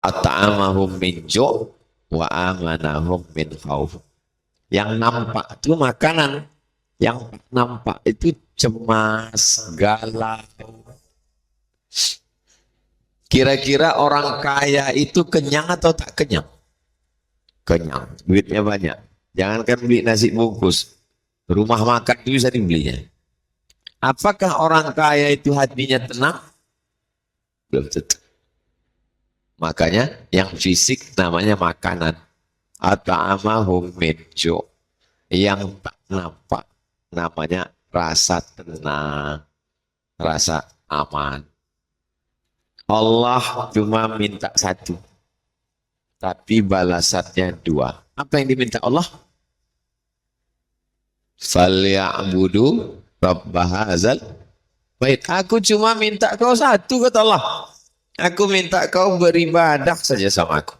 At'amahum min ju' wa amanahum min khauf. Yang nampak itu makanan, yang nampak itu cemas, galau. Kira-kira orang kaya itu kenyang atau tak kenyang? Kenyang, duitnya banyak. Jangankan beli nasi bungkus, rumah makan itu bisa dibelinya. Apakah orang kaya itu hatinya tenang? Belum tentu. Makanya yang fisik namanya makanan. At'amahum min ju'. Yang tak nampak namanya rasa tenang, rasa aman. Allah cuma minta satu, tapi balasannya dua. Apa yang diminta Allah? Falya'budu rabb hadzal bait. Aku cuma minta kau satu, kata Allah. Aku minta kau beribadah saja sama aku.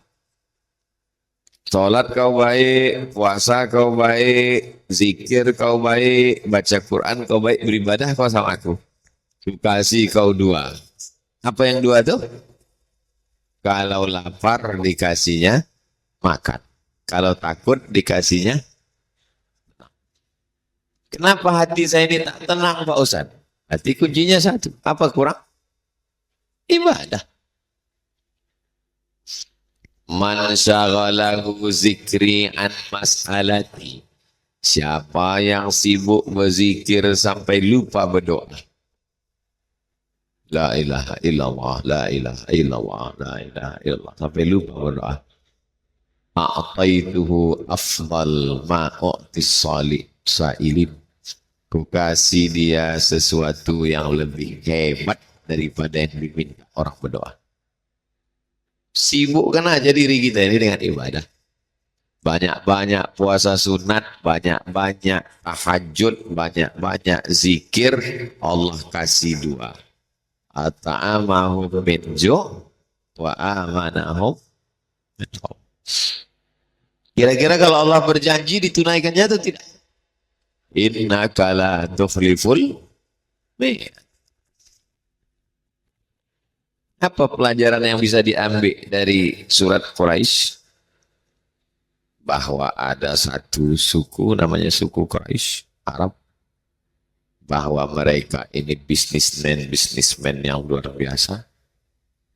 Salat kau baik, puasa kau baik, zikir kau baik, baca Quran kau baik, beribadah kau sama aku. Kasih kau dua. Apa yang dua tuh? Kalau lapar dikasihnya makan. Kalau takut dikasihnya. Kenapa hati saya ini tak tenang, Pak Ustaz? Hati kuncinya satu. Apa kurang? Ibadah. Man syaghalahu zikri an mas'alati. Siapa yang sibuk berzikir sampai lupa berdoa. La ilaha illallah, la ilaha illallah, la ilaha illallah. Sampai lupa berdoa. A'taituhu afdal ma'u'tis sa'ilin. Ku kasih dia sesuatu yang lebih hebat daripada yang diminta orang berdoa. Sibukkan aja diri kita ini dengan ibadah. Banyak-banyak puasa sunat, banyak-banyak tahajud, banyak-banyak zikir. Allah kasih dua. At'amahum min ju' wa amanahum min khauf. Kira-kira kalau Allah berjanji ditunaikannya atau tidak? Innaka la tukhliful mi'ad. Apa pelajaran yang bisa diambil dari surat Quraisy? Bahwa ada satu suku namanya suku Quraisy Arab, bahwa mereka ini bisnismen yang luar biasa.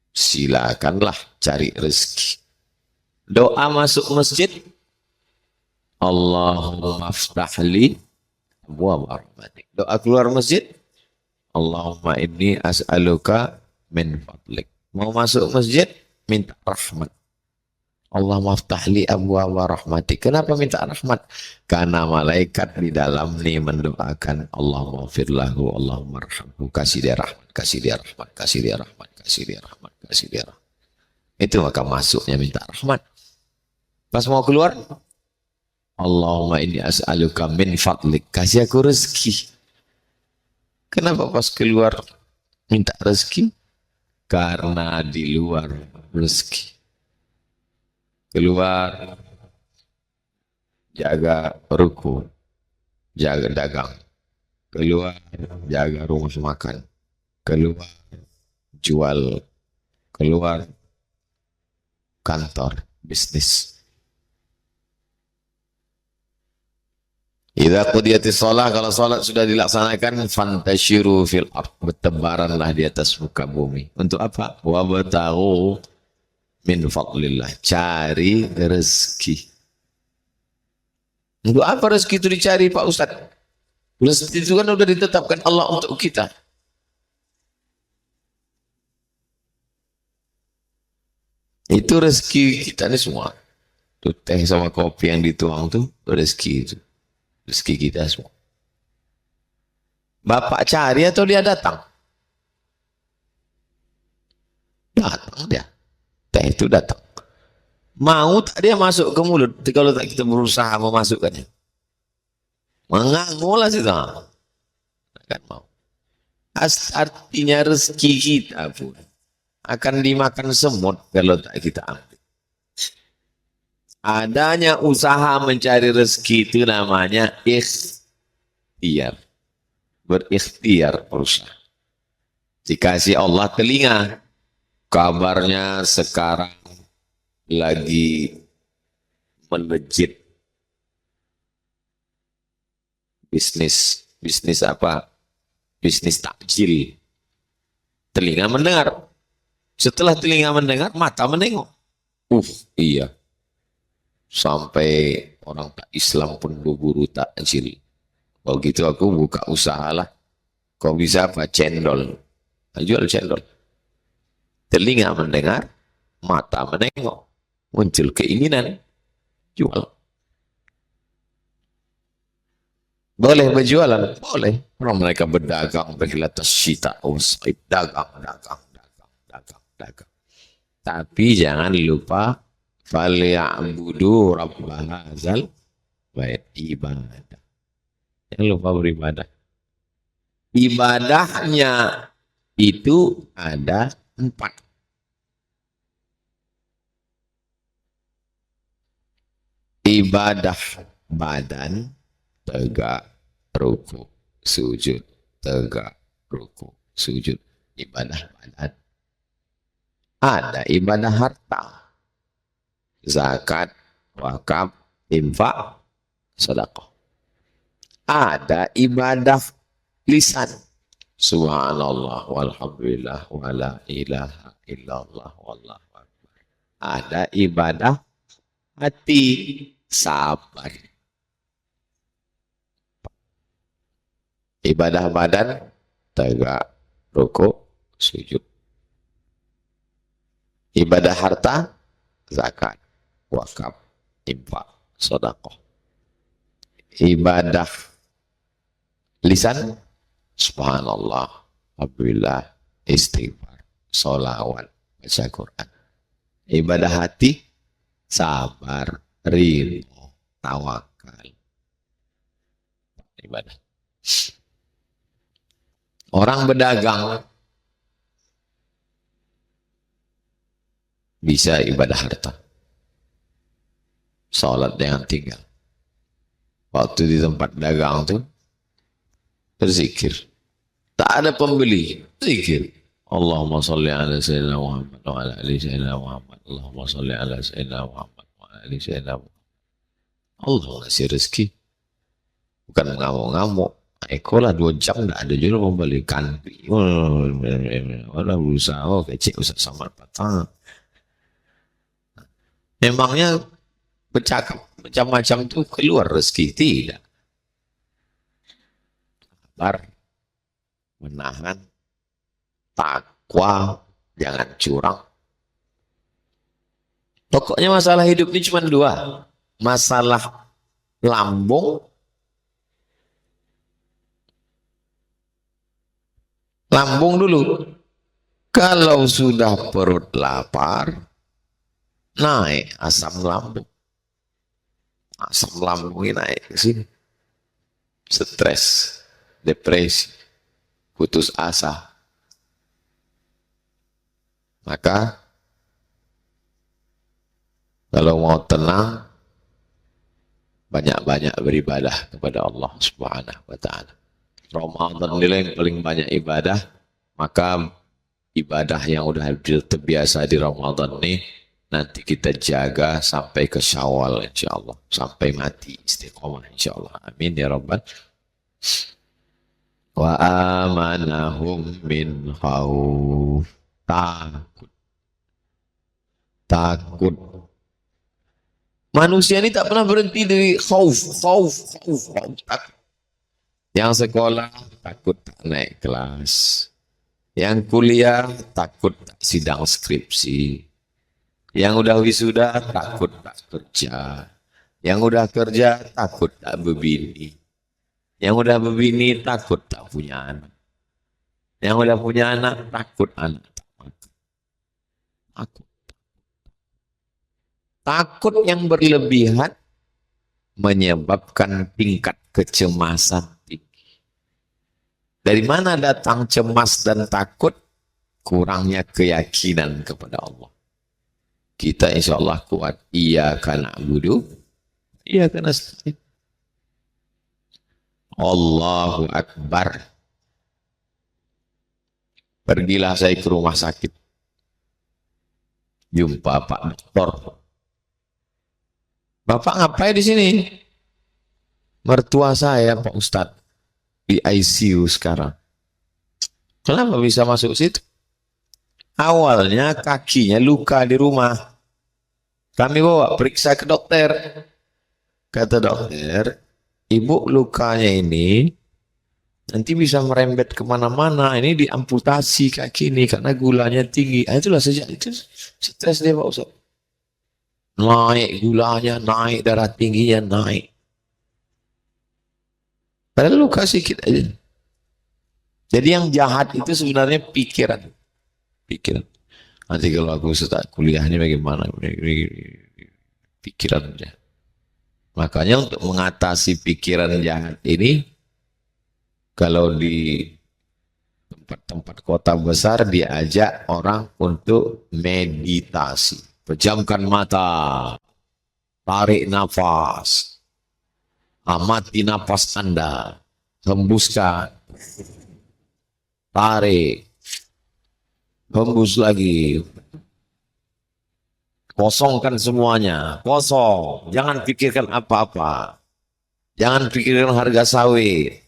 Silakanlah cari rezeki. Doa masuk masjid, Allahumma ftahli abwaaba rahmatik. Doa keluar masjid, Allahumma inni as'aluka min fadlik. Mau masuk masjid, minta rahmat. Allah maftahli abwaaba rahmatik. Kenapa minta rahmat? Karena malaikat di dalam ini mendoakan Allah maghfir lahu, Allah marhamhu, kasih dia rahmat, kasih dia rahmat, kasih dia rahmat, kasih dia rahmat, kasih dia rahmat. Itu maka masuknya minta rahmat. Pas mau keluar, Allahumma inni as'aluka min fadlik, kasih aku rezeki. Kenapa pas keluar minta rezeki? Karena di luar rezeki. Keluar jaga ruku, jaga dagang. Keluar jaga rumah makan. Keluar jual. Keluar kantor, bisnis. Idza qudiyatis shalah, kalau salat sudah dilaksanakan, fantashiru fil ard, bertebaranlah di atas muka bumi. Untuk apa? Wa bataghu min fadlillah, cari rezeki. Untuk apa rezeki itu dicari, Pak Ustaz? Rezeki itu kan sudah ditetapkan Allah untuk kita. Itu rezeki kita ini semua. Tuh teh sama kopi yang dituang tuh rezeki itu. Rezeki kita semua. Bapak cari atau dia datang? Datang dia. Teh itu datang. Mau tak dia masuk ke mulut kalau tak kita berusaha memasukkannya. Mengangulah sih tak. Akan mau. Artinya rezeki kita pun akan dimakan semut kalau tak kita ambil. Adanya usaha mencari rezeki itu namanya ikhtiar. Berikhtiar berusaha. Dikasih Allah telinga. Kabarnya sekarang lagi melejit bisnis bisnis apa? Bisnis takjil. Telinga mendengar. Setelah telinga mendengar, mata menengok. Iya. Sampai orang tak Islam pun berburu takjil. Kalau gitu aku buka usaha lah. Kau bisa apa? Cendol. Jual cendol. Telinga mendengar, mata menengok. Muncul keinginan. Jual. Boleh berjualan? Boleh. Orang mereka berdagang bergelat syita. Oh, dagang, dagang, dagang, dagang, dagang. Tapi jangan lupa falyabudu rabb hadzal bait, ibadah. Jangan lupa beribadah. Ibadahnya itu ada 4. Ibadah badan, tegak, ruku, sujud, tegak, ruku, sujud. Ibadah badan. Ada ibadah harta. Zakat, wakaf, infak, sedekah. Ada ibadah lisan. Subhanallah walhamdulillah wala ilaha illallah wallahu akbar. Ada ibadah hati, sabar. Ibadah badan, tegak, rukuk, sujud. Ibadah harta, zakat, wakaf, infak, sedekah. Ibadah lisan, subhanallah, alhamdulillah, istighfar, sholawat, baca Quran. Ibadah hati, sabar, ridho, tawakal. Ibadah. Orang berdagang bisa ibadah harta. Salat dengan tinggal. Waktu di tempat dagang tuh berzikir. Tak ada pembeli, zikir. Allahumma salli ala sayyidina Muhammad wa ala ali sayyidina Muhammad. Allahumma salli ala sayyidina Muhammad wa ala ali sayyidina Muhammad. Allah ngasih rezeki. Bukan ngamuk-ngamuk. Ekolah 2 jam tidak ada juga pembeli kantri. Wadah berusaha, kecil usah samar patah. Memangnya bercakap macam-macam itu keluar rezeki? Tidak. Sabar, menahan, takwa, jangan curang. Pokoknya masalah hidup ini cuma 2. Masalah lambung, lambung dulu. Kalau sudah perut lapar, naik asam lambung. Asam lambungnya naik ke sini. Stres, depresi, putus asa. Maka kalau mau tenang, banyak-banyak beribadah kepada Allah Subhanahu wa Ta'ala. Ramadan nilai yang paling banyak ibadah, maka ibadah yang udah terbiasa di Ramadan ini nanti kita jaga sampai ke Syawal insyaallah, sampai mati istiqomah insyaallah. Amin ya rabbal. Wa amanahum min khauf. Takut. Takut. Manusia ini tak pernah berhenti dari khauf. Takut. Yang sekolah takut tak naik kelas. Yang kuliah takut tak sidang skripsi. Yang udah wisuda takut tak kerja. Yang udah kerja takut tak berbini. Yang udah berbini takut tak punya anak. Yang udah punya anak takut anak tak makan. Takut yang berlebihan menyebabkan tingkat kecemasan tinggi. Dari mana datang cemas dan takut? Kurangnya keyakinan kepada Allah. Kita insya Allah kuat. Iyyaka na'budu, iyyaka nasta'in. Allahu Akbar. Pergilah saya ke rumah sakit. Jumpa Pak Doktor. Bapak ngapain di sini? Mertua saya Pak Ustadz di ICU sekarang. Kenapa bisa masuk situ? Awalnya kakinya luka di rumah. Kami bawa periksa ke dokter. Kata dokter, ibu lukanya ini nanti bisa merembet kemana-mana. Ini diamputasi kaki ini karena gulanya tinggi. Itulah sejak itu stres dia Pak Ustadz. Naik gulanya, naik darah tingginya, naik. Padahal luka sedikit aja. Jadi yang jahat itu sebenarnya pikiran. Pikiran. Nanti kalau aku start kuliah ini bagaimana? Pikiran jahat. Makanya untuk mengatasi pikiran jahat ini, kalau di tempat-tempat kota besar diajak orang untuk meditasi. Pejamkan mata, tarik nafas, amati nafas Anda, hembuskan, tarik, hembus lagi, kosongkan semuanya, kosong, jangan pikirkan apa-apa, jangan pikirkan harga sawit,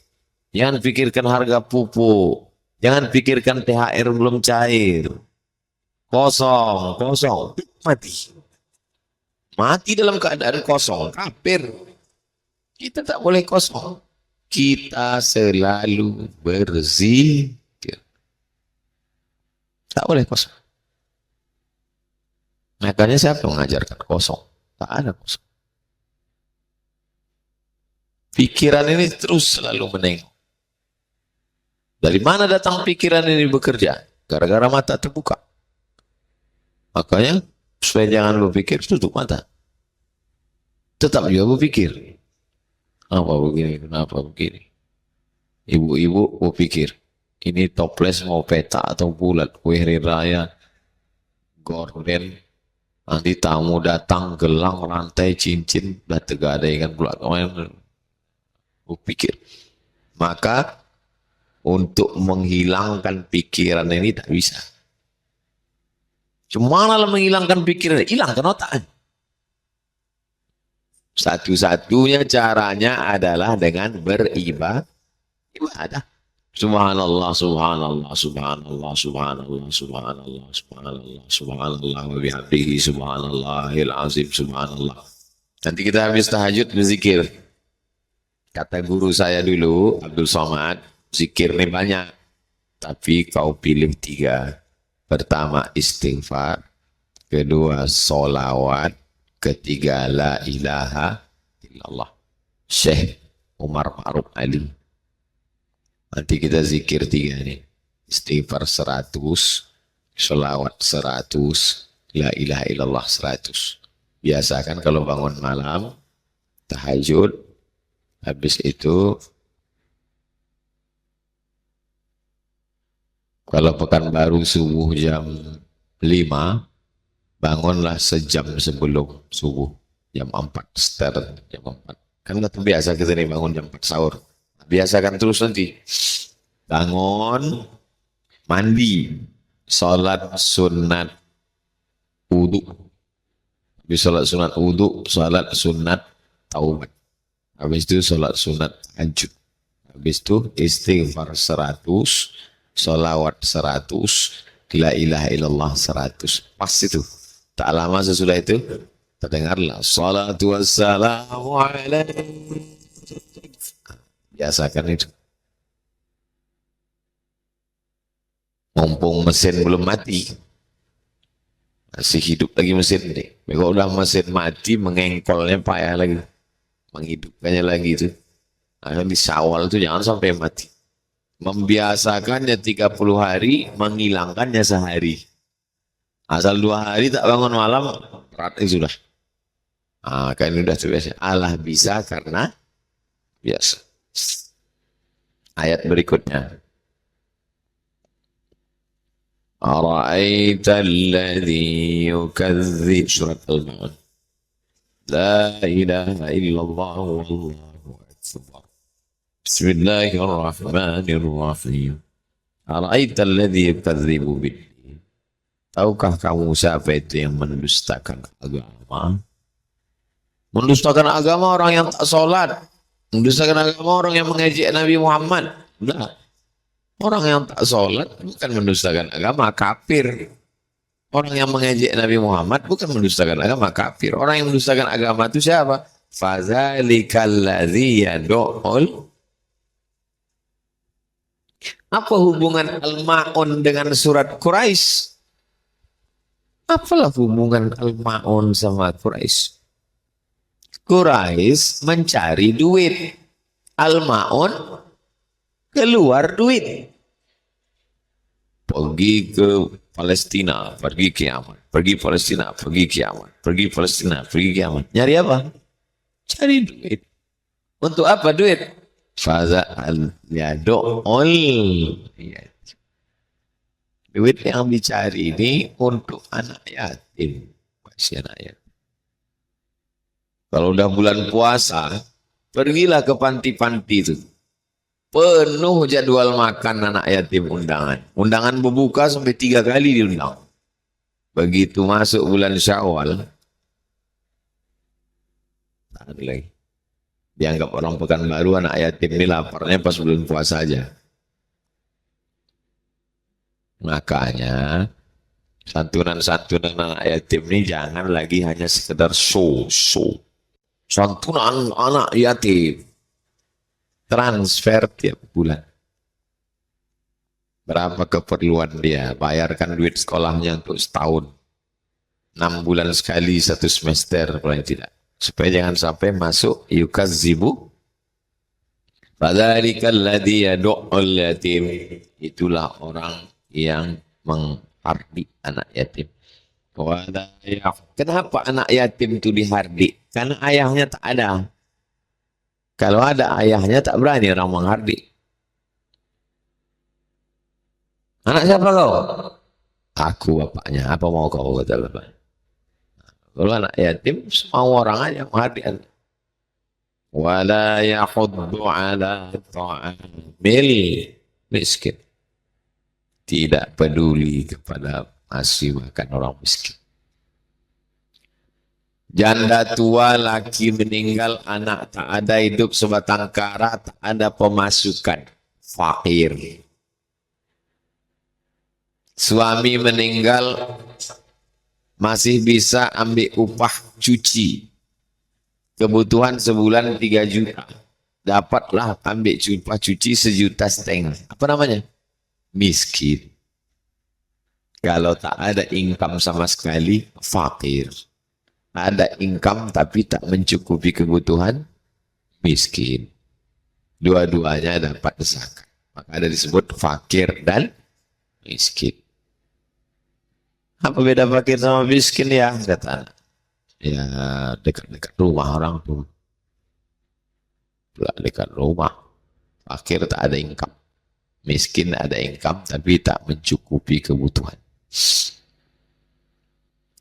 jangan pikirkan harga pupuk, jangan pikirkan THR belum cair, kosong, kosong, mati, mati dalam keadaan kosong, kafir. Kita tak boleh kosong, kita selalu berzikir, tak boleh kosong. Makanya siapa mengajarkan kosong? Tak ada kosong. Pikiran ini terus selalu menengok. Dari mana datang pikiran ini bekerja? Gara-gara mata terbuka. Makanya supaya jangan berpikir, tutup mata. Tetap juga berpikir. Apa begini? Kenapa begini? Ibu-ibu berpikir, ini toples mau peta atau bulat? Kue hari raya, gorden, nanti tamu datang, gelang, rantai, cincin, udah tegadaikan pula. Berpikir. Maka untuk menghilangkan pikiran ini tak bisa. Cuma lah menghilangkan pikiran, hilangkan otaknya. Satu-satunya caranya adalah dengan beribadah. Subhanallah, subhanallah, subhanallah, subhanallah, subhanallah, subhanallah, subhanallah, wa bihamdihi, subhanallahil azim, subhanallah. Nanti kita habis tahajud berzikir. Kata guru saya dulu, Abdul Somad, zikir ini banyak, tapi kau pilih 3. Pertama istighfar, kedua solawat, ketiga la ilaha illallah. Syekh Umar Faruk Ali. Nanti kita zikir 3 nih. Istighfar 100, sholawat 100, la ilaha illallah 100. Biasakan kalau bangun malam, tahajud, habis itu kalau Pekanbaru subuh jam 5, bangunlah sejam sebelum subuh, jam 4, start jam 4. Kan udah terbiasa kita nih bangun jam 4 sahur. Biasakan terus nanti. Bangun, mandi, sholat sunat wudu. Habis sholat sunat wudu, sholat sunat taubat. Habis itu sholat sunat tahajud. Habis itu istighfar 100, sholawat 100, la ilaha illallah 100. Pas itu. Tak lama sesudah itu terdengarlah salatu wassalamu alaikum. Biasakan itu. Mumpung mesin belum mati, masih hidup lagi mesin ini. Kalau udah mesin mati, mengengkolnya payah lagi, menghidupkannya lagi itu. Nah, di Syawal itu jangan sampai mati. Membiasakannya 30 hari, menghilangkannya sehari. Asal 2 hari tak bangun malam, berat sudah. Ah, kan udah terbiasa. Allah bisa karena biasa. Ayat berikutnya. Ara'aita alladhi yukadzib, surat Al-Ma'un. La ilaha illallah wallahu akbar. Bismillahirrahmanirrahim. Ara'aita alladhi yukadzibu bid. Tahukah kamu siapa itu yang mendustakan agama? Mendustakan agama orang yang tak sholat. Mendustakan agama orang yang mengejek Nabi Muhammad. Nah, orang yang tak sholat bukan mendustakan agama, kafir. Orang yang mengejek Nabi Muhammad bukan mendustakan agama, kafir. Orang yang mendustakan agama itu siapa? Fadzalikal ladzi yad'ul. Apa hubungan Al-Ma'un dengan surat Quraisy? Apalah hubungan Al-Ma'un sama Quraisy? Quraisy mencari duit. Al-Ma'un keluar duit. Pergi ke Palestina, pergi kiamat. Pergi Palestina, pergi kiamat. Pergi Palestina, pergi kiamat. Nyari apa? Cari duit. Untuk apa duit? Faza al-yadu'ul. Duit yang dicari ini untuk anak yatim. Masih anak yatim. Kalau udah bulan puasa, pergilah ke panti-panti itu. Penuh jadwal makan anak yatim undangan. Undangan berbuka sampai 3 kali diundang. Begitu masuk bulan Syawal, tak ada lagi. Dianggap orang Pekanbaru, anak yatim ini laparnya pas bulan puasa aja. Makanya santunan-santunan anak yatim ini jangan lagi hanya sekedar show. Santunan anak yatim. Transfer tiap bulan. Berapa keperluan dia? Bayarkan duit sekolahnya untuk setahun. 6 bulan sekali 1 semester paling tidak. Supaya jangan sampai masuk yukadzibu. Fadzalikal ladzi yad'ul yatim. Itulah orang yang menghardik anak yatim. Kenapa anak yatim itu dihardik? Karena ayahnya tak ada. Kalau ada ayahnya tak berani orang menghardik. Anak siapa kau? Aku bapaknya. Apa mau kau kata bapak? Kalau anak yatim semua orang aja menghardik. Wala yahuddu ala ta'amil miskin. Tidak peduli kepada ngasih makan orang miskin. Janda tua, laki meninggal, anak tak ada, hidup sebatang kara, tak ada pemasukan, fakir. Suami meninggal, masih bisa ambil upah cuci. Kebutuhan sebulan 3 juta. Dapatlah ambil upah cuci 1,5 juta. Apa namanya? Miskin. Kalau tak ada income sama sekali, fakir. Ada income tapi tak mencukupi kebutuhan, miskin. Dua-duanya dapat zakat. Maka ada disebut fakir dan miskin. Apa beda fakir sama miskin ya? Kata anak. Ya dekat-dekat rumah orang tuh. Dekat rumah. Fakir tak ada income. Miskin ada income tapi tak mencukupi kebutuhan.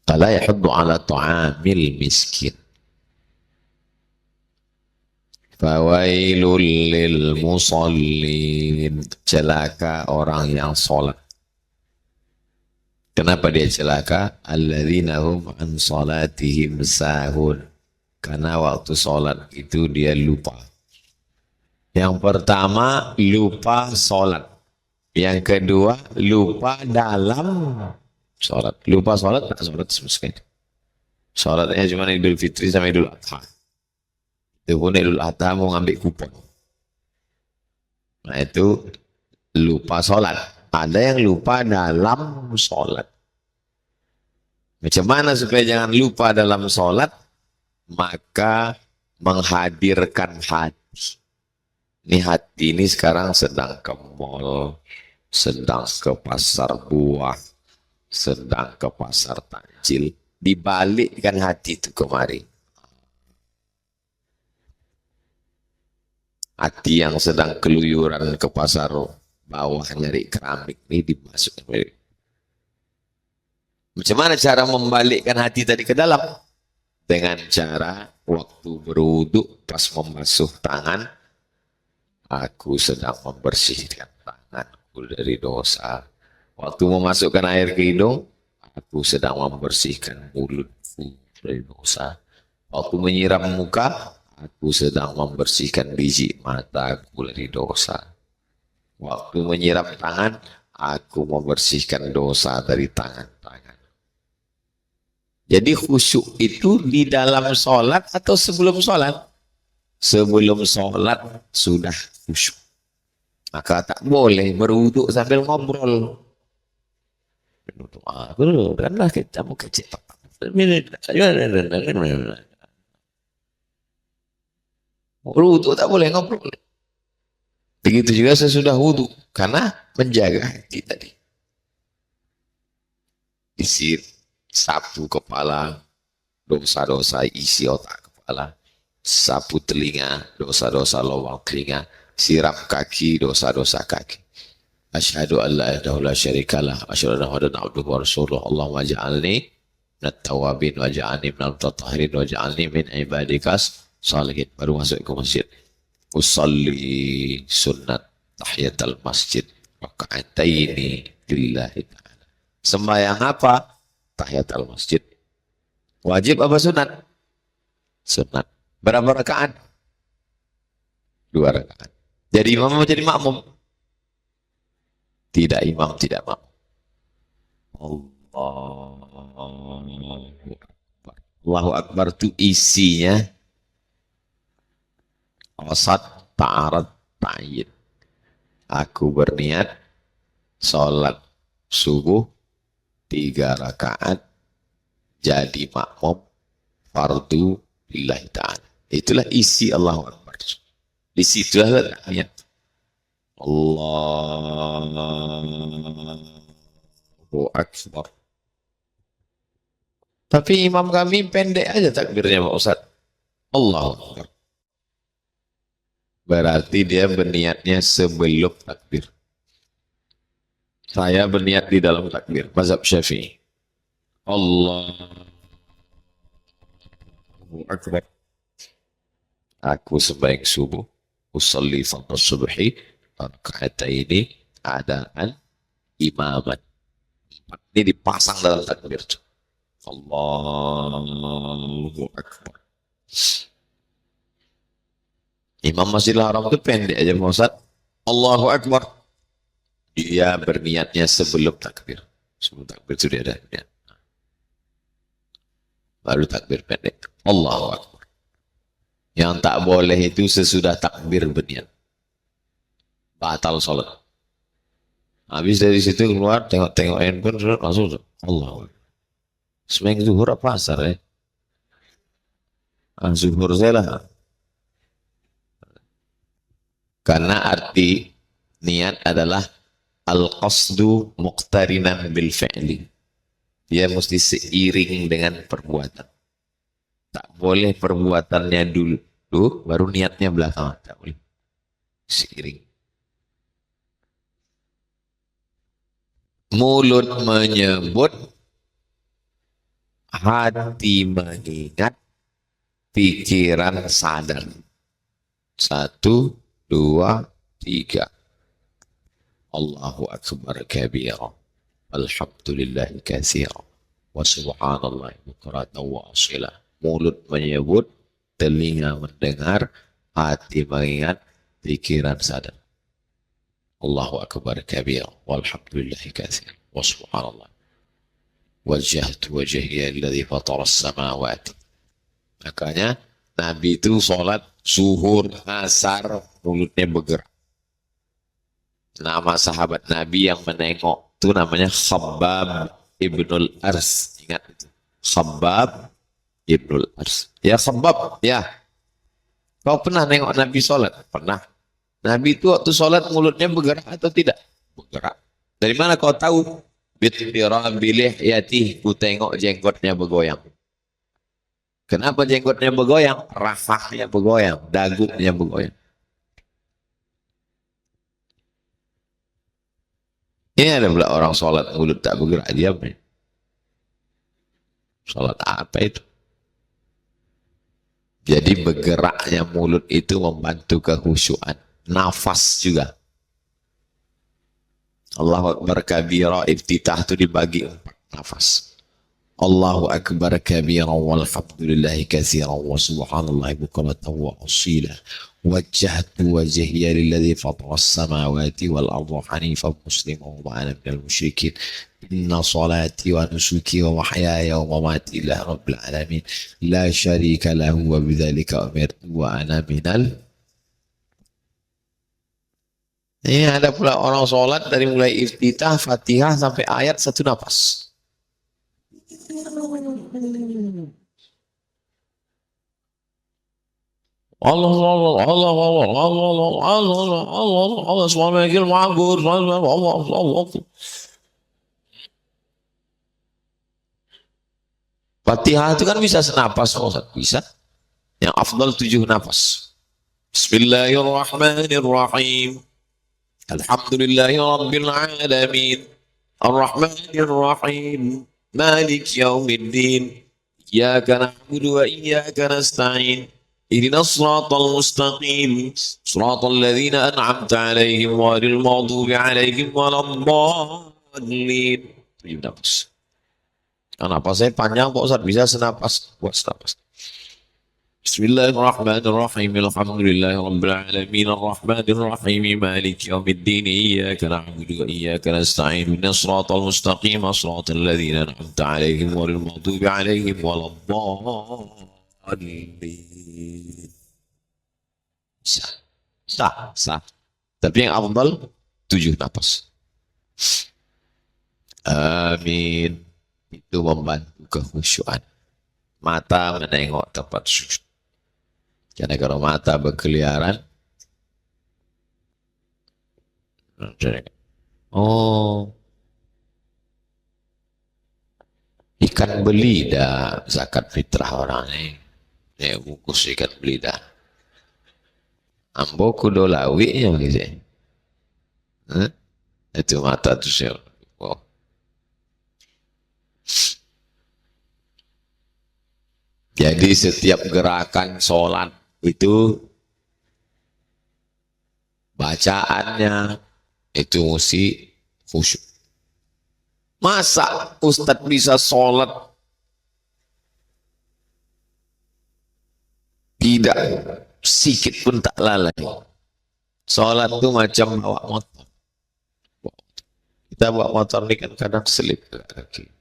Fala yahuddu ala ta'amil miskin. Fawailul lil musallin. Celaka orang yang sholat. Kenapa dia celaka? Alladzina hum an salatihim sahun. Karena waktu sholat itu dia lupa. Yang pertama, lupa sholat. Yang kedua, lupa dalam sholat. Lupa sholat, tak sholat sama sekali. Sholatnya cuma Idul Fitri sama Idul Adha. Itu pun Idul Adha mau ngambil kupon. Nah itu lupa sholat. Ada yang lupa dalam sholat. Macam mana supaya jangan lupa dalam sholat? Maka menghadirkan hati. Ini hati ini sekarang sedang ke mall, sedang ke pasar buah, sedang ke pasar takjil. Dibalikkan hati itu kemari. Hati yang sedang keluyuran ke pasar bawah nyari keramik ini dimasukkan. Macam mana cara membalikkan hati tadi ke dalam? Dengan cara waktu berwudu pas membasuh tangan, aku sedang membersihkan tanganku dari dosa. Waktu memasukkan air ke hidung, aku sedang membersihkan mulutku dari dosa. Waktu menyiram muka, aku sedang membersihkan biji mataku dari dosa. Waktu menyiram tangan, aku membersihkan dosa dari tangan-tangan. Jadi khusyuk itu di dalam sholat atau sebelum sholat? Sebelum sholat sudah khusyuk. Maka tak boleh berwuduk sambil ngobrol. Karena kita mau kecil. Wudhu tak boleh ngobrol. Begitu juga sesudah wudhu. Karena menjaga hati tadi. Isi sapu kepala, dosa-dosa isi otak kepala. Sapu telinga, dosa-dosa lubang telinga. Siram kaki, dosa-dosa kaki. Asyhadu an la ilaha illallah syarikalah. Asyhadu anna muhammadan abduhu wa rasuluh. Allahumma ja'alni minat tawabin wa ja'alni minal mutatahhirin wa ja'alni min ibadikas salihin. Baru masuk ke masjid. Usalli sunnat tahiyatul masjid raka'ataini lillahi ta'ala. Sembahyang apa? Tahiyatul masjid. Wajib apa sunat? Sunat. Berapa rakaat? 2 rakaat. Jadi imam mau jadi makmum? Tidak imam, tidak makmum. Allahu Akbar. Allahu Akbar itu isinya qasad, ta'arad, ta'yin. Aku berniat sholat subuh 3 rakaat jadi makmum fardu lillahi ta'ala. Itulah isi Allahu Akbar. Di situlah niat. Allahu Akbar. Tapi imam kami pendek aja takbirnya Pak Ustaz. Allahu Akbar. Berarti dia berniatnya sebelum takbir. Saya berniat di dalam takbir. Mazhab Syafi'i. Allahu Akbar. Aku sembahyang subuh. Usalli fardhu subhi. Raka'ataini adaan imaman. Ini dipasang dalam takbir. Allahu Akbar. Imam Masjidil Haram itu pendek aja Pak Ustaz. Allahu Akbar. Dia berniatnya sebelum takbir. Sebelum takbir itu dia ada niat. Baru takbir pendek. Allahu Akbar. Yang tak boleh itu sesudah takbir berniat. Batal sholat. Habis dari situ keluar, tengok-tengok handphone, langsung Allahu Akbar. Semeng zuhur apa asar ya? Zuhur saya lah. Karena arti niat adalah al-qasdu muqtarinan bil fi'li. Dia mesti seiring dengan perbuatan. Tak boleh perbuatannya dulu, baru niatnya belakangan. Tak boleh. Seiring. Mulut menyebut, hati mengingat, pikiran sadar. 1, 2, 3. Allahu Akbar kabira. Alhamdulillah katsira. Wa subhanallah bukratan wa asila. Mulut menyebut, telinga mendengar, hati mengingat, pikiran sadar. Allahu Akbar kabira. Walhamdulillah katsira. Wa subhanallah. Wajjahtu wajhiya alladhi fatara as-samawati. Makanya Nabi itu sholat zuhur, asar, mulutnya bergerak. Nama sahabat Nabi yang menengok itu namanya Khabbab ibnul Ars. Ingat itu. Khabbab ibnul Ars. Ya Khabbab, ya. Kau pernah nengok Nabi sholat? Pernah. Nabi itu waktu sholat mulutnya bergerak atau tidak? Bergerak. Dari mana kau tahu? Bitirabilih yati, ku tengok jenggotnya bergoyang. Kenapa jenggotnya bergoyang? Rafahnya bergoyang, dagunya bergoyang. Ini ada pula orang sholat mulut tak bergerak, diam. Sholat apa itu? Jadi bergeraknya mulut itu membantu kekhusyuan. Nafas juga. Allahu Akbar kabira, iftitah itu dibagi 4. nafas. Allahu akbar kabiran walhamdulillahi katsiran wa subhanallahi bukratan wa asila. Wajjahtu wajhiya lilladzi fatara as-samawati wal arda hanifan musliman wa ana minal musyrikin. Inna salati wa nusuki wa mahyaya wa mamati lillahi rabbil alamin la syarika lahu wa bidzalika umirtu wa ana minal. Ini ada pula orang sholat dari mulai iftitah, fatihah sampai ayat satu nafas. Allah Allah Allah Allah Allah Allah Allah Allah Allah subhanakal ma'bud Allah Allah. Fatihah itu kan bisa senapas, bisa. Yang afdal 7 nafas. Bismillahirrahmanirrahim. Alhamdulillahi rabbil alamin. Ar-Rahmanir-Rahim. Malik yaumiddin. Iyyaka na'budu wa iyyaka nasta'in. Ihdinas siratal mustaqim. Siratal ladzina an'amta 'alaihim ghairil maghdubi 'alaihim waladdallin. 7 nafas. Napasnya panjang Pak Ustaz, bisa senapas, buat senapas. Bismillahirrahmanirrahim. Alhamdulillahirabbil alamin arrahmanir rahim maliki yaumiddin iyyaka na'budu wa iyyaka nasta'in ihdinas siratal mustaqim siratal ladzina an'amta 'alaihim ghairil maghdubi 'alaihim waladdallin. Sah. Tapi yang afdal 7 napas. Amin. Itu membantu kekhusyuan. Mata menengok tempat sujud. Karena kalau mata berkeliaran, oh, ikan belida zakat fitrah orang ini. Ya, bungkus ikan belida. Ambo kudo lawi yang gitu. Itu mata tuh sel. Oh. Jadi setiap gerakan sholat itu bacaannya itu mesti khusyuk. Masa Ustadz bisa sholat tidak sikit pun tak lalai? Sholat itu macam bawa motor. Kita bawa motor ini kan kadang selip kaki.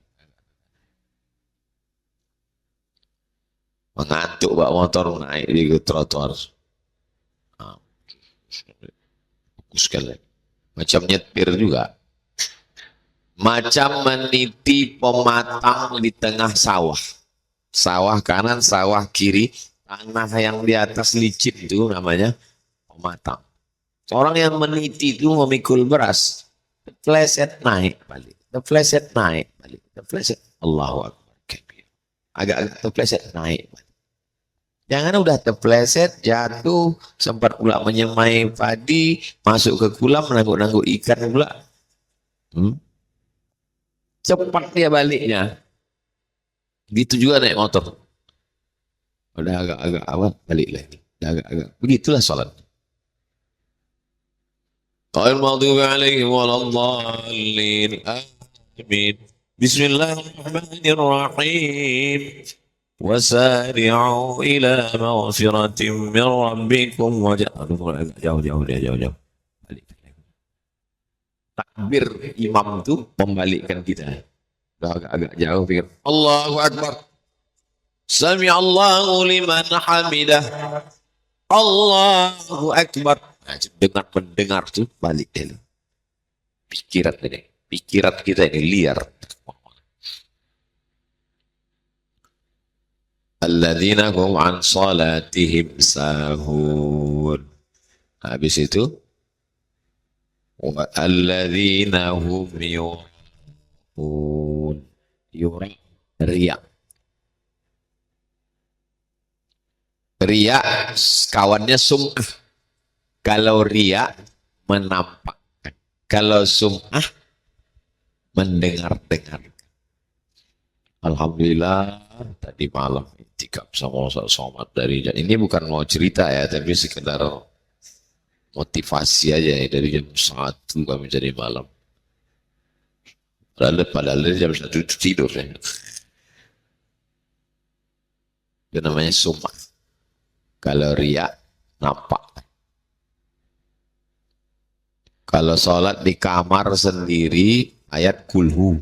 Mengantuk bawa motor naik di trotoar. Fokus sekali. Macam nyetir juga. Macam meniti pematang di tengah sawah. Sawah kanan, sawah kiri. Tanah yang di atas licin itu namanya pematang. Orang yang meniti itu memikul beras. Terpleset naik balik. Terpleset naik balik. Terpleset. Allahu Akbar. Agak-agak terpleset naik balik. Jangan udah terpleset, jatuh, sempat pula menyemai padi, masuk ke kolam, menangguk-nangguk ikan pula. Cepat dia baliknya. Gitu juga naik motor. Udah agak-agak awal, balik lagi. Udah agak-agak. Begitulah sholat. Ghairil maghdubi 'alaihim waladdallin. Amin. Bismillahirrahmanirrahim. Wasari'u ila maghfiratin min rabbikum jauh. Takbir imam itu membalikkan kita. Udah agak-agak jauh pikir. Allahu Akbar. Sami Allahu liman hamidah. Allahu Akbar. Nah, dengan mendengar itu balik dulu. Pikiran kita ini liar. Alladzina hum an salatihim sahun. Habis itu alladzina hum yura'un. Riya. Riya kawannya sum'ah. Kalau riya menampakkan. Kalau sum'ah mendengar-dengar. Alhamdulillah tadi malam itikaf sama Ustaz Somad dari ini bukan mau cerita ya, tapi sekedar motivasi aja ya, dari jam 1 kami jadi malam. Padahal jam 1 itu tidur. Ya. Itu namanya sumah. Kalau riak, nampak. Kalau sholat di kamar sendiri, ayat kulhu.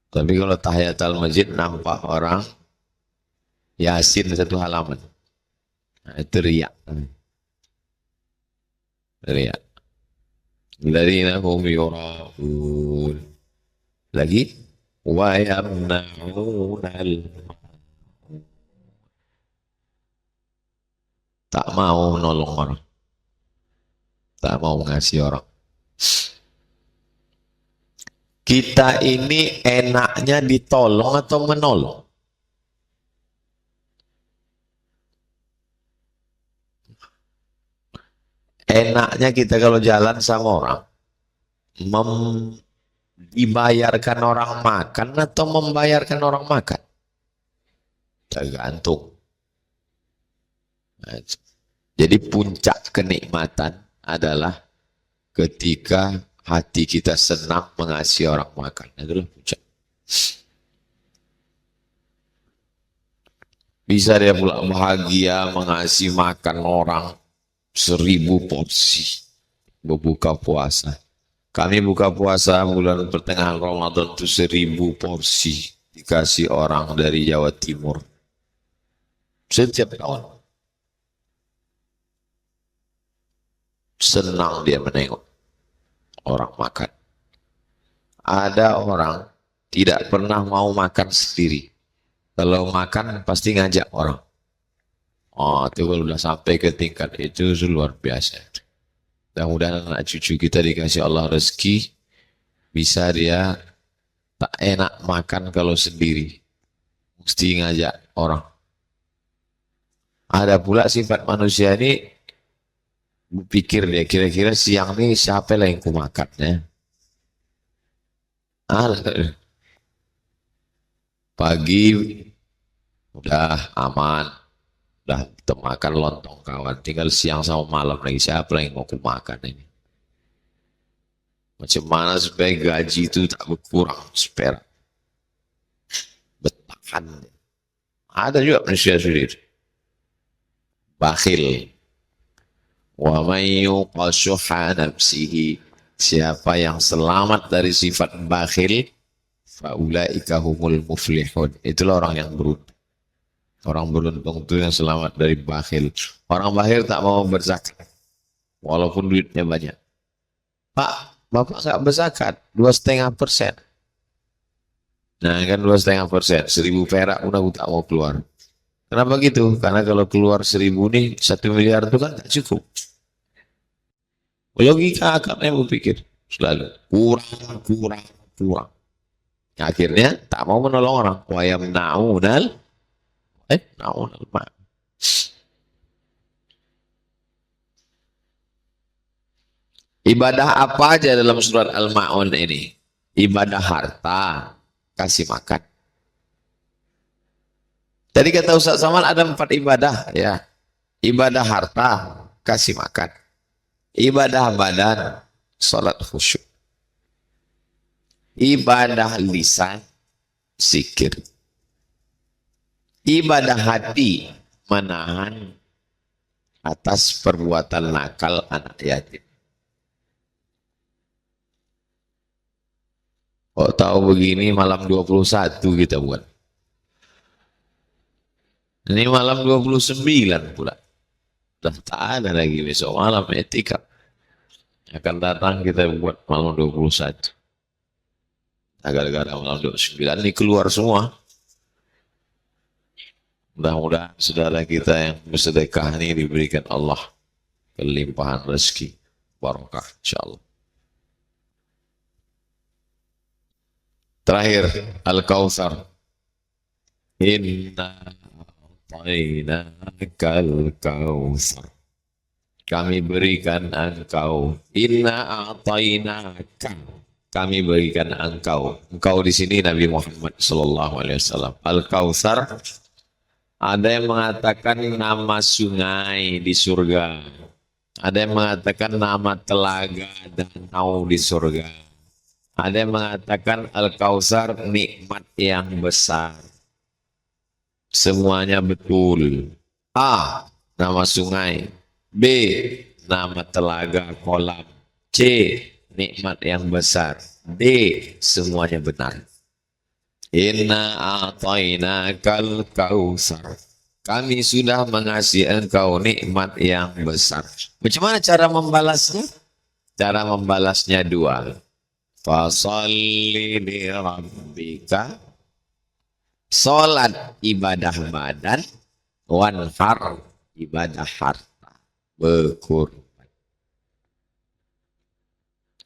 Tapi kalau tahiyatul masjid, nampak orang Yasin satu halaman. Nah, itu riak. Riak. Alladzina hum yura'un. Lagi wa yamna'unal, tak mau menolong orang, tak mau mengasihi orang. Kita ini enaknya ditolong atau menolong? Enaknya kita kalau jalan sama orang, dibayarkan orang makan atau membayarkan orang makan? Tergantung. Jadi puncak kenikmatan adalah ketika hati kita senang mengasihi orang makan. Itulah puncak. Bisa dia pula bahagia mengasihi makan orang 1000 porsi berbuka puasa. Kami buka puasa bulan pertengahan Ramadan itu 1000 porsi dikasih orang dari Jawa Timur. Setiap tahun. Senang dia menengok orang makan. Ada orang tidak pernah mau makan sendiri. Kalau makan pasti ngajak orang. Oh, itu kalau udah sampai ke tingkat itu luar biasa. Mudah-mudahan anak cucu kita dikasih Allah rezeki, bisa dia tak enak makan kalau sendiri. Mesti ngajak orang. Ada pula sifat manusia ini, berpikir dia kira-kira siang ini siapa lah yang ku makan ya. Pagi udah aman, udah makan lontong kawan, tinggal siang sama malam lagi siapa yang mau ku makan ini. Macam mana supaya gaji itu tak berkurang seperak. Bertahan. Ada juga manusia sendiri. Bakhil. Wa may yuqashuha nafsihi. Siapa yang selamat dari sifat bakhil, faulaika humul muflihun. Itulah orang yang beruntung. Orang beruntung itu yang selamat dari bakhil. Orang bakhil tak mau berzakat, walaupun duitnya banyak. Pak, Bapak nggak berzakat, 2,5%. Nah kan 2,5%, 1000 perak pun aku tak mau keluar. Kenapa gitu? Karena kalau keluar 1000 nih, 1 miliar itu kan tak cukup. Logika akalnya berpikir selalu kurang. Akhirnya tak mau menolong orang. Wa yamna'unal ma. Ibadah apa aja dalam surat Al-Ma'un ini? Ibadah harta, kasih makan. Tadi kata Ustaz Saman ada 4 ibadah ya. Ibadah harta, kasih makan. Ibadah badan, salat khusyuk. Ibadah lisan, zikir. Ibadah hati, menahan atas perbuatan nakal anak yatim. Kok tahu begini malam 21 kita buat. Ini malam 29 pula. Sudah tak ada lagi besok malam etika. Akan datang kita buat malam 21. Gara-gara malam 29 ini keluar semua. Mudah-mudahan saudara kita yang bersedekah ini diberikan Allah kelimpahan rezeki, barakah insyaallah. Terakhir Al-Kautsar. Inna a'tainakal kautsar. Kami berikan engkau. Inna a'tainaka. Kami berikan engkau. Engkau di sini Nabi Muhammad sallallahu alaihi wasallam. Al-Kautsar, ada yang mengatakan nama sungai di surga. Ada yang mengatakan nama telaga danau di surga. Ada yang mengatakan Al-Kautsar nikmat yang besar. Semuanya betul. A. Nama sungai. B. Nama telaga kolam. C. Nikmat yang besar. D. Semuanya benar. Inna a'tainakal kautsar. Kami sudah mengasih engkau nikmat yang besar. Bagaimana cara membalasnya? Cara membalasnya dua. Fasalli li rabbika. Salat ibadah badan, wanhar ibadah harta. Berkurban.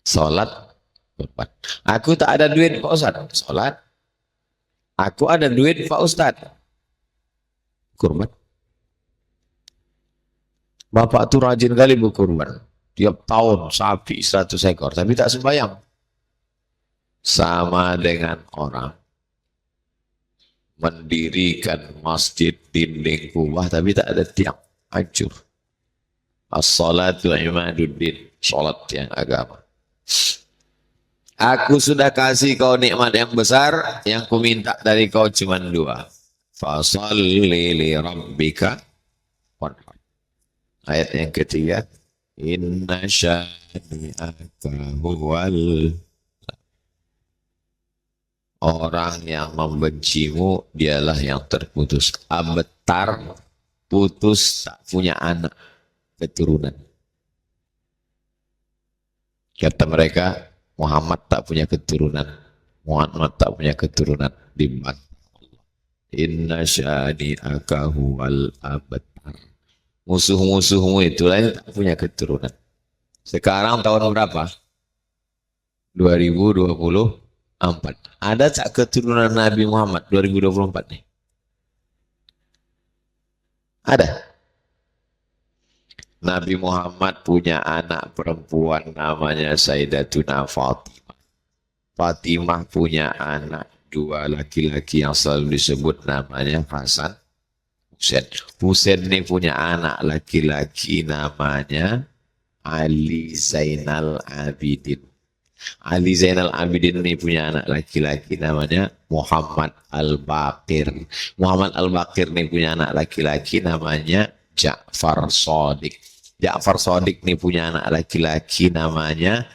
Salat kurban. Aku tak ada duit Pak Ustaz. Salat. Aku ada duit Pak Ustaz. Kurban. Bapak tuh rajin kali berkurban. Tiap tahun sapi 100 ekor. Tapi tak sembahyang. Sama dengan orang mendirikan masjid dinding kubah tapi tak ada tiang. Hancur. As-salatu imaduddin. Salat yang agama. Aku sudah kasih kau nikmat yang besar. Yang ku minta dari kau cuma dua. Fasalli li rabbika wanhar. Ayat yang ketiga. Inna syani'aka huwal. Orang yang membencimu dialah yang terputus. Abtar, putus, tak punya anak, keturunan. Kata mereka, Muhammad tak punya keturunan. Muhammad tak punya keturunan. Dibantah Allah. Inna syani'aka huwal abtar. Musuh-musuhmu itulah yang tak punya keturunan. Sekarang tahun berapa? 2024. Ada tak keturunan Nabi Muhammad 2024 nih? Ada. Nabi Muhammad punya anak perempuan namanya Sayyidatuna Fatimah. Fatimah punya anak dua laki-laki yang selalu disebut namanya Hasan Husain. Husain ini punya anak laki-laki namanya Ali Zainal Abidin. Ali Zainal Abidin ini punya anak laki-laki namanya Muhammad Al-Baqir. Muhammad Al-Baqir ini punya anak laki-laki namanya Ja'far Shadiq. Ja'far Shadiq ini punya anak laki-laki namanya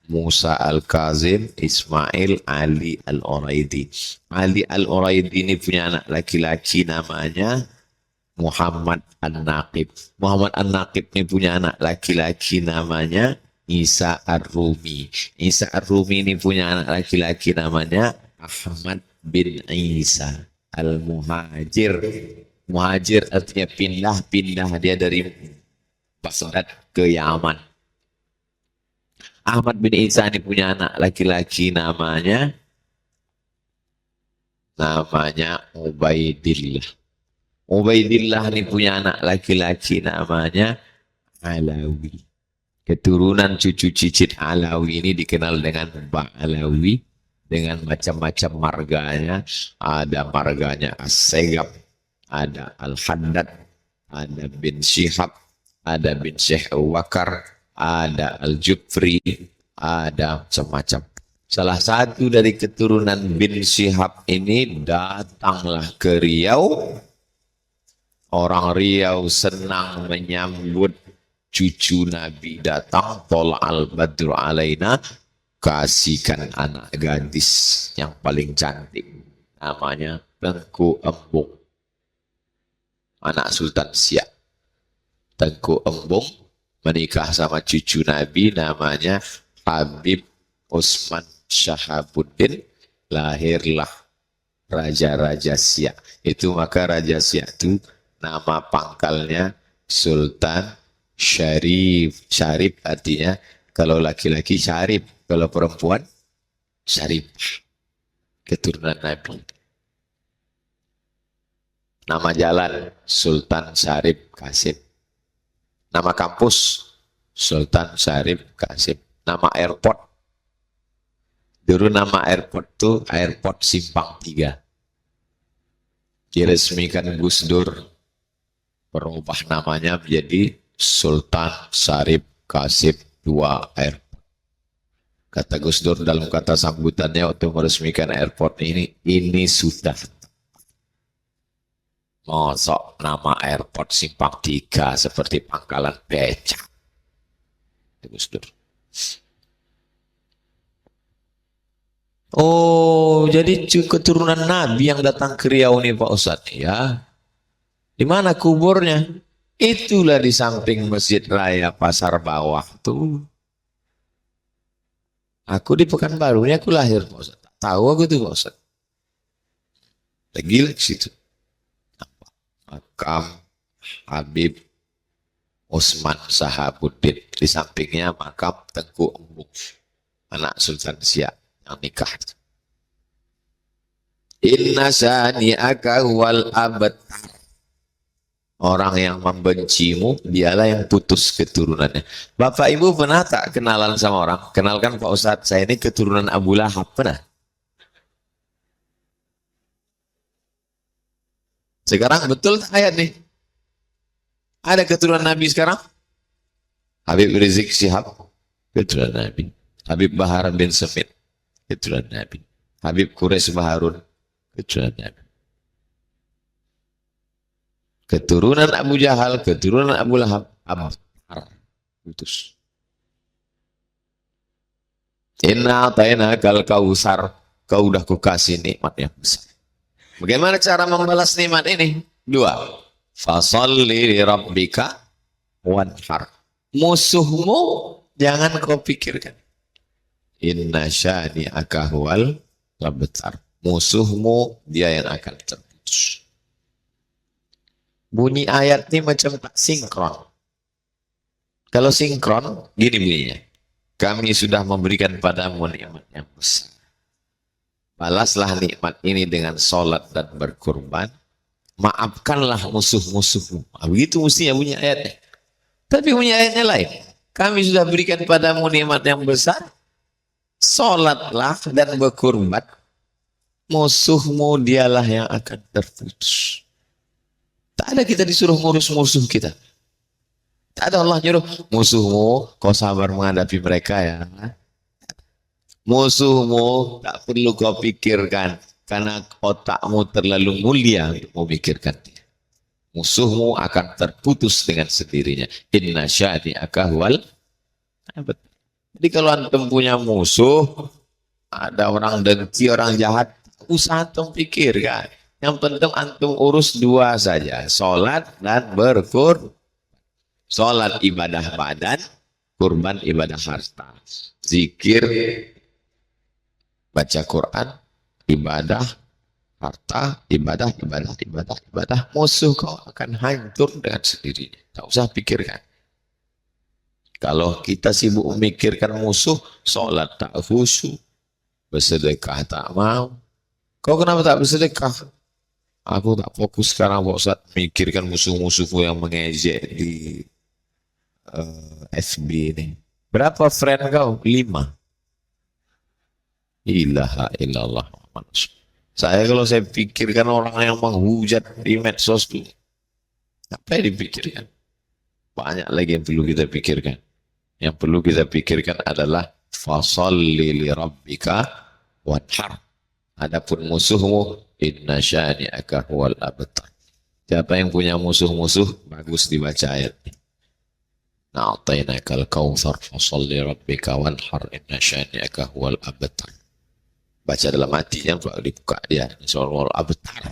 Musa Al-Kazim, Ismail Ali Al-Uraidi. Ali Al-Uraidi ini punya anak laki-laki namanya Muhammad An-Naqib. Muhammad An-Naqib ini punya anak laki-laki namanya Isa Ar-Rumi. Isa Ar-Rumi ini punya anak laki-laki namanya Ahmad bin Isa Al-Muhajir. Muhajir artinya pindah-pindah dia dari Baghdad ke Yaman. Ahmad bin Isa ini punya anak laki-laki namanya Ubaidillah. Ubaidillah ini punya anak laki-laki namanya Alawi. Keturunan cucu cicit Alawi ini dikenal dengan Ba'alawi dengan macam-macam marganya. Ada marganya As-Segab, ada Al-Haddad, ada bin Syihab, ada bin Syekh Wakar, ada Al-Jufri, ada macam-macam. Salah satu dari keturunan bin Syihab ini datanglah ke Riau. Orang Riau senang menyambut cucu Nabi datang, tola al-badru alaina, kasihkan anak gadis yang paling cantik. Namanya Tengku Embung. Anak Sultan Siak. Tengku Embung menikah sama cucu Nabi namanya Habib Utsman Syahabuddin. Lahirlah Raja-Raja Siak. Itu maka Raja Siak itu nama pangkalnya Sultan Syarif. Syarif artinya kalau laki-laki Syarif, kalau perempuan Syarif. Keturunan Nabi. Nama jalan Sultan Syarif Qasim. Nama kampus Sultan Syarif Qasim. Nama airport. Dulu nama airport itu Airport Simpang 3. Diresmikan Gus Dur. Berubah namanya menjadi Sultan Syarif Qasim II Airport. Kata Gus Dur dalam kata sambutannya waktu meresmikan airport ini sudah mosok nama airport Simpang 3 seperti pangkalan becak. Gus Dur. Oh, jadi keturunan Nabi yang datang ke Riau nih Pak Ustadz ya. Di mana kuburnya? Itulah di samping Masjid Raya Pasar Bawah tuh. Aku di Pekanbaru ini aku lahir Pak Ustadz. Tahu aku tuh Pak Ustadz. Lagi di situ. Makam Habib Utsman Sahabuddin. Di sampingnya makam Tengku Embung, anak Sultan Siak yang nikah. Inna sani'aka wal abtar. Orang yang membencimu, dialah yang putus keturunannya. Bapak Ibu pernah tak kenalan sama orang? Kenalkan Pak Ustadz, saya ini keturunan Abu Lahab. Pernah? Sekarang betul ayat nih. Ada keturunan Nabi sekarang? Habib Rizik Syihab, keturunan Nabi. Habib Bahar bin Smith, keturunan Nabi. Habib Quraisy Baharun, keturunan Nabi. Keturunan Abu Jahal, keturunan Abu Lahab, Abtar, putus. Inna ta'ina kal kausar, kau udah kukasih nikmat yang besar. Bagaimana cara membalas nikmat ini? Dua. Fasalli li rabbika wanhar. Musuhmu jangan kau pikirkan. Inna syani'aka huwal abtar. Musuhmu dia yang akan terputus. Bunyi ayat ini macam tak sinkron. Kalau sinkron, gini bunyinya. Kami sudah memberikan padamu nikmat yang besar. Balaslah nikmat ini dengan sholat dan berkurban. Maafkanlah musuh-musuhmu. Begitu mestinya bunyi ayatnya. Tapi bunyi ayatnya lain. Kami sudah berikan padamu nikmat yang besar. Sholatlah dan berkurban. Musuhmu dialah yang akan terputus. Tak ada kita disuruh ngurus musuh kita. Tak ada Allah nyuruh, musuhmu kau sabar menghadapi mereka ya. Musuhmu tak perlu kau pikirkan, karena otakmu terlalu mulia untuk memikirkan dia. Musuhmu akan terputus dengan sendirinya. Inna syani'aka huwal abtar. Jadi kalau antum punya musuh, ada orang dengki, orang jahat, usah antum pikirkan. Yang penting antum urus dua saja. Sholat dan berkurban. Sholat ibadah badan, kurban ibadah harta. Zikir, baca Quran, ibadah, harta, ibadah. Musuh kau akan hancur dengan sendirinya. Tak usah pikirkan. Kalau kita sibuk memikirkan musuh, sholat tak khusyuk, bersedekah tak mau. Kau kenapa tak bersedekah? Aku tak fokus sekarang Pak Ustadz mikirkan musuh-musuhku yang mengejek di FB ini. Berapa friend kau? 5. Ilaha illallah. Saya kalau saya pikirkan orang yang menghujat di medsos itu, apa yang dipikirkan? Banyak lagi yang perlu kita pikirkan. Yang perlu kita pikirkan adalah fasalli li rabbika wanhar. Adapun musuhmu, inna syani'aka huwal abtar. Siapa yang punya musuh-musuh, bagus dibaca ayat ini. Na'atainakal kautsar fasalli rabbika wanhar inna syani'aka huwal abtar. Baca dalam hati, jangan dibuka dia. Insyaallah abtar.